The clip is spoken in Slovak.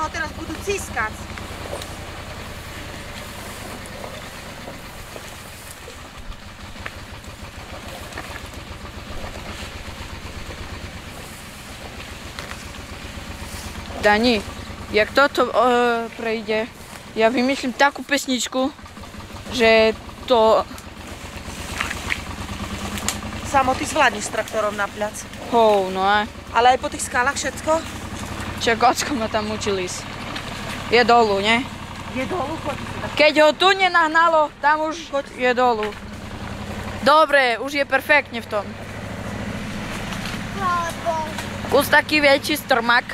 ho teraz budú ciskať. Dani, jak toto prejde, ja vymyslím takú pesničku, že to... Samo ty zvládneš s traktorom na plac. No a... Ale aj po tých skalách všetko? Čo, Kocko ma tam učili. Je dolu, ne? Je dolu, choď. Keď ho tu nenahnalo, tam už je dolu. Dobre, už je perfektne v tom. Kus taký väčší strmak.